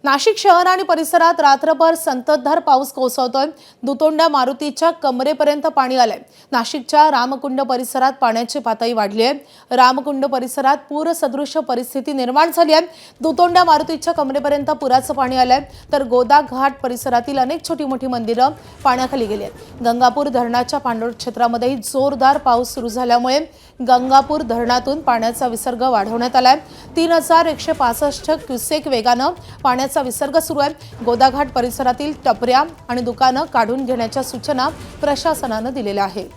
नाशिक शहर आणि परिसरात रात्रभर संततधार पाऊस कोसळतोय। दुतोंड्या मारुतीच्या कमरेपर्यंत पाणी आलंय। नाशिकच्या रामकुंड परिसरात पाण्याची पातळी वाढली आहे। रामकुंड परिसरात पूरसदृश परिस्थिती निर्माण झाली आहे। दुतोंड्या मारुतीच्या कमरेपर्यंत पुराचं पाणी आलंय, तर गोदा घाट परिसरातील अनेक छोटी मोठी मंदिरं पाण्याखाली गेली आहेत। गंगापूर धरणाच्या पाणलोट क्षेत्रामध्ये जोरदार पाऊस सुरू झाल्यामुळे गंगापूर धरणातून पाण्याचा विसर्ग वाढवण्यात आलाय। 3165 क्युसेक वेगानं पाण्याचा विसर्ग सुरू आहे। गोदाघाट परिसरातील टपऱ्या आणि दुकानं काढून घेण्याच्या सूचना प्रशासनानं दिलेल्या आहेत।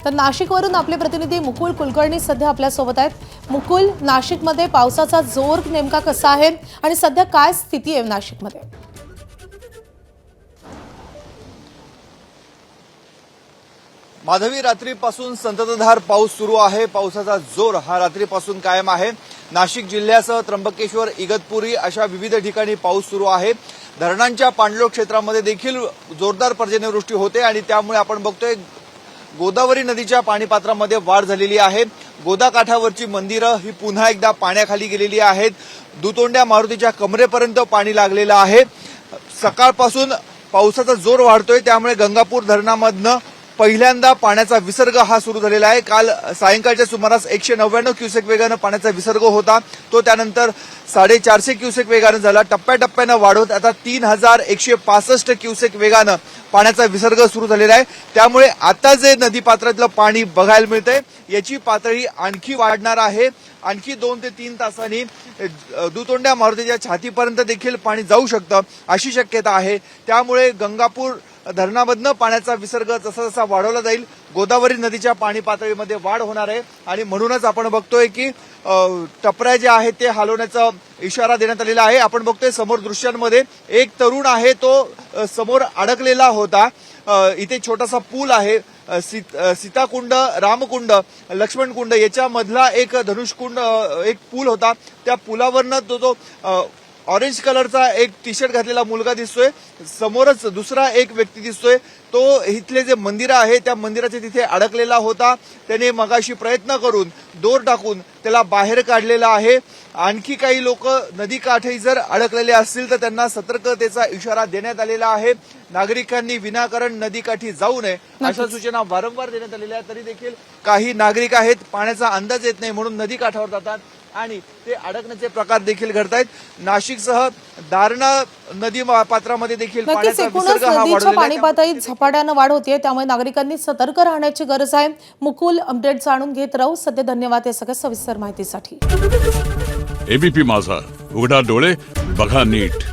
तर नाशिकवरून आपले प्रतिनिधी मुकुल कुलकर्णी सध्या आपल्या सोबत आहेत। मुकुल, नाशिकमध्ये पावसाचा जोर नेमका कसा आहे आणि सध्या काय स्थिती आहे नाशिकमध्ये? माधवी, रात्रीपासून संततधार पाऊस सुरू आहे। पावसाचा जोर हा रात्रीपासून कायम आहे। नाशिक जिल्ह्यासह त्र्यंबकेश्वर, इगतपुरी अशा विविध ठिकाणी पाऊस सुरू आहे। धरणांच्या पाणलोट क्षेत्रामध्ये देखील जोरदार पर्जन्यवृष्टी होते आणि त्यामुळे आपण बघतोय गोदावरी नदीच्या पाणीपात्रामध्ये वाढ झालेली आहे। गोदा काठावरची मंदिरं ही पुन्हा एकदा पाण्याखाली गेलेली आहेत। दुतोंड्या मारुतीच्या कमरेपर्यंत पाणी लागलेलं आहे। सकाळपासून पावसाचा जोर वाढतोय, त्यामुळे गंगापूर धरणामधनं पहिल्यांदा पाण्याचा विसर्ग हा सुरू झालेला आहे। काल सायंकाळच्या सुमारास 199 क्युसेक वेगानं पाण्याचा विसर्ग होता, तो त्यानंतर 450 क्युसेक वेगानं झाला। टप्प्याटप्प्यानं वाढवत आता 3165 क्युसेक वेगानं पाण्याचा विसर्ग सुरू झालेला आहे। त्यामुळे आता जे नदीपात्रातलं पाणी बघायला मिळतंय याची पातळी आणखी वाढणार आहे। आणखी 2 ते 3 तासांनी दुतोंड्या मारुतीच्या छातीपर्यंत देखील पाणी जाऊ शकतं अशी शक्यता आहे। त्यामुळे गंगापूर धरणामधनं पाण्याचा विसर्ग जसा जसा वाढवला जाईल, गोदावरी नदीच्या पाणी पातळीमध्ये वाढ होणार आहे आणि म्हणूनच आपण बघतोय की टपऱ्या जे आहेत ते हलवण्याचा इशारा देण्यात आलेला आहे। आपण बघतोय समोर दृश्यांमध्ये एक तरुण आहे, तो समोर अडकलेला होता। इथे छोटासा पूल आहे, सीताकुंड, रामकुंड, लक्ष्मणकुंड याच्यामधला एक धनुष्कुंड एक पूल होता। त्या पुलावरनं तो ऑरेंज कलरचा एक टी शर्ट घातलेला मुलगा दिसतोय। समोरच दुसरा एक व्यक्ती दिसतोय, तो इथले जे मंदिर आहे त्या मंदिराच्या तिथे अडकलेला होता। त्याने मगाशी प्रयत्न करून दोर टाकून त्याला बाहेर काढलेला आहे। आणखी काही लोक नदीकाठी जर अडकलेले असतील तर त्यांना सतर्कतेचा इशारा देण्यात आलेला आहे। नागरिकांनी विनाकारण नदीकाठी जाऊ नये अशा सूचना वारंवार देण्यात आलेल्या आहेत। तरी देखील काही नागरिक आहेत, पाण्याचा अंदाज येत नाही म्हणून नदीकाठावर जातात आणि ते अडकण्याचे प्रकार देखील घडतायत। नाशिकसह दारणा नदी पात्रामध्ये देखील पाण्याचा विसर्ग हा वाढलेला आहे। पाणी पातळीत झपाट्यानं वाढ होतीये, त्यामुळे नागरिकांनी सतर्क राहण्याची गरज आहे। मुकुल, अपडेट जाणून घेत राहू। सध्या धन्यवाद या सगळ्या सविस्तर माहितीसाठी। एबीपी माझा, उघडा डोळे बघा नीट।